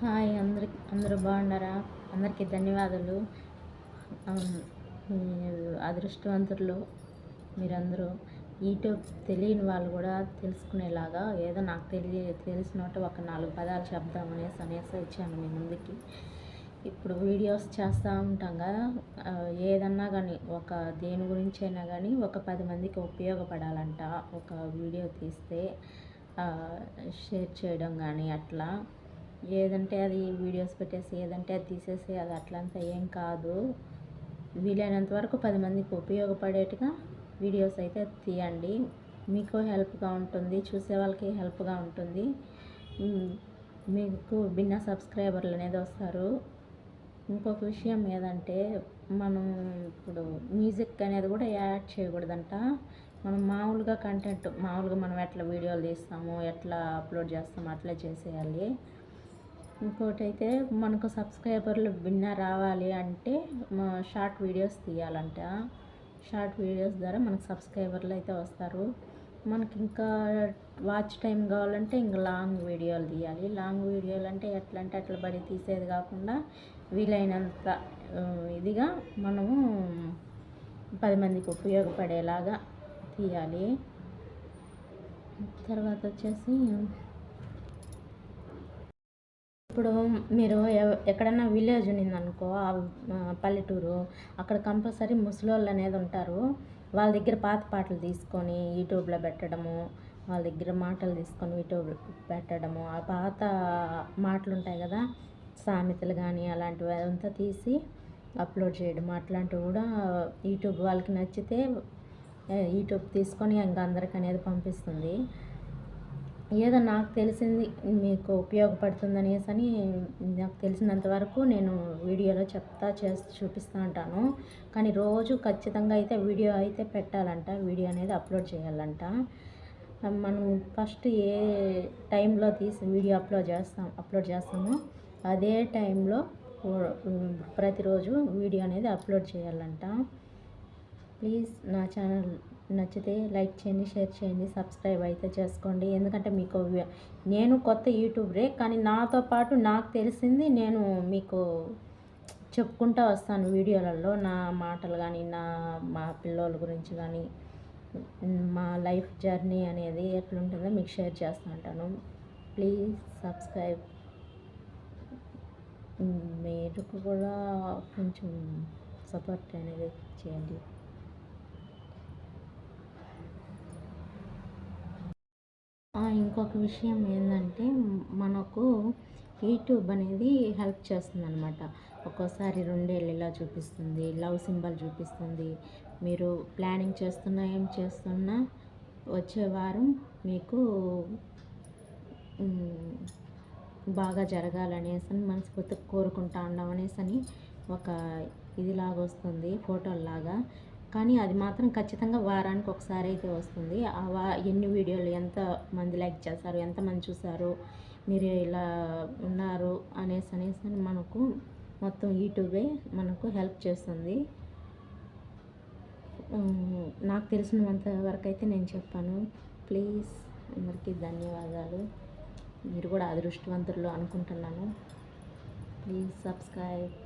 Hi అందరూ బాగున్నారా? అందరికీ ధన్యవాదాలు. మీరు అదృష్టవంతులు. మీరందరూ యూట్యూబ్ తెలియని వాళ్ళు కూడా తెలుసుకునేలాగా ఏదో నాకు తెలిసినట్టు ఒక 4 పదాలు చెప్దాం అనేసి వచ్చాను మీ ముందుకి. ఇప్పుడు వీడియోస్ చేస్తూ ఉంటాం కదా, ఏదన్నా కానీ దేని గురించి అయినా కానీ ఒక 10 మందికి ఉపయోగపడాలంట. ఒక వీడియో తీస్తే షేర్ చేయడం కానీ అట్లా ఏదంటే అది వీడియోస్ పెట్టేసి ఏదంటే అది తీసేసి అది అట్లంతా ఏం కాదు. వీలైనంత వరకు 10 మందికి ఉపయోగపడేట్టుగా వీడియోస్ అయితే తీయండి. మీకు హెల్ప్గా ఉంటుంది, చూసే వాళ్ళకి హెల్ప్గా ఉంటుంది. మీకు భిన్న సబ్స్క్రైబర్లు అనేది వస్తారు. ఇంకొక విషయం ఏదంటే మనం ఇప్పుడు మ్యూజిక్ అనేది కూడా యాడ్ చేయకూడదంట. మనం మామూలుగా కంటెంట్ మామూలుగా మనం ఎట్లా వీడియోలు తీస్తామో ఎట్లా అప్లోడ్ చేస్తామో అట్లా చేసేయాలి. ఇంకోటి అయితే మనకు సబ్స్క్రైబర్లు భిన్న రావాలి అంటే షార్ట్ వీడియోస్ తీయాలంట. షార్ట్ వీడియోస్ ద్వారా మనకు సబ్స్క్రైబర్లు అయితే వస్తారు. మనకి ఇంకా వాచ్ టైం కావాలంటే ఇంకా లాంగ్ వీడియోలు తీయాలి. లాంగ్ వీడియోలు అంటే ఎట్లా అంటే అట్లా పడి తీసేది కాకుండా వీలైనంత ఇదిగా మనము 10 మందికి ఉపయోగపడేలాగా తీయాలి. తర్వాత వచ్చేసి ఇప్పుడు మీరు ఎక్కడన్నా విలేజ్ ఉన్నిందనుకో, పల్లెటూరు, అక్కడ కంపల్సరీ ముసలోళ్ళు అనేది ఉంటారు. వాళ్ళ దగ్గర పాత పాటలు తీసుకొని యూట్యూబ్లో పెట్టడము, వాళ్ళ దగ్గర మాటలు తీసుకొని యూట్యూబ్ పెట్టడము, ఆ పాత మాటలు ఉంటాయి కదా, సామెతలు కానీ అలాంటివి అంతా తీసి అప్లోడ్ చేయడం, అట్లాంటివి కూడా యూట్యూబ్ వాళ్ళకి నచ్చితే యూట్యూబ్ తీసుకొని ఇంకా అందరికి అనేది పంపిస్తుంది. ఏదో నాకు తెలిసింది మీకు ఉపయోగపడుతుంది అనేసి నాకు తెలిసినంత వరకు నేను వీడియోలో చేసి చూపిస్తూ ఉంటాను. కానీ రోజు ఖచ్చితంగా అయితే వీడియో అయితే పెట్టాలంట, వీడియో అనేది అప్లోడ్ చేయాలంట. మనం ఫస్ట్ ఏ టైంలో తీసి వీడియో అప్లోడ్ చేస్తామో అదే టైంలో ప్రతిరోజు వీడియో అనేది అప్లోడ్ చేయాలంట. ప్లీజ్ నా ఛానల్ నచ్చితే లైక్ చేయండి, షేర్ చేయండి, సబ్స్క్రైబ్ అయితే చేసుకోండి. ఎందుకంటే మీకు నేను కొత్త యూట్యూబరే, కానీ నాతో పాటు నాకు తెలిసింది నేను మీకు చెప్పుకుంటూ వస్తాను వీడియోలలో. నా మాటలు కానీ మా పిల్లల గురించి కానీ మా లైఫ్ జర్నీ అనేది ఎట్లుంటుందో మీకు షేర్ చేస్తూ ఉంటాను. Please subscribe. మీరు కూడా కొంచెం సపోర్ట్ అనేది చేయండి. ఇంకొక విషయం ఏంటంటే మనకు యూట్యూబ్ అనేది హెల్ప్ చేస్తుంది అనమాట. ఒక్కోసారి 2 ఇలా చూపిస్తుంది, లవ్ సింబల్ చూపిస్తుంది. మీరు ప్లానింగ్ ఏం చేస్తున్నా వచ్చే వారం మీకు బాగా జరగాలనేసి మనస్ఫూర్తిగా కోరుకుంటా ఉన్నాం అనేసి ఒక ఇదిలాగా వస్తుంది, ఫోటోలాగా. కానీ అది మాత్రం ఖచ్చితంగా వారానికి ఒకసారి అయితే వస్తుంది. ఎన్ని వీడియోలు ఎంతమంది లైక్ చేశారు, ఎంతమంది చూశారు, మీరు ఇలా ఉన్నారు అనేసి మనకు మొత్తం యూట్యూబే మనకు హెల్ప్ చేస్తుంది. నాకు తెలిసినంత వరకు అయితే నేను చెప్పాను. ప్లీజ్ అందరికీ ధన్యవాదాలు. మీరు కూడా అదృష్టవంతులు అనుకుంటున్నాను. Please subscribe.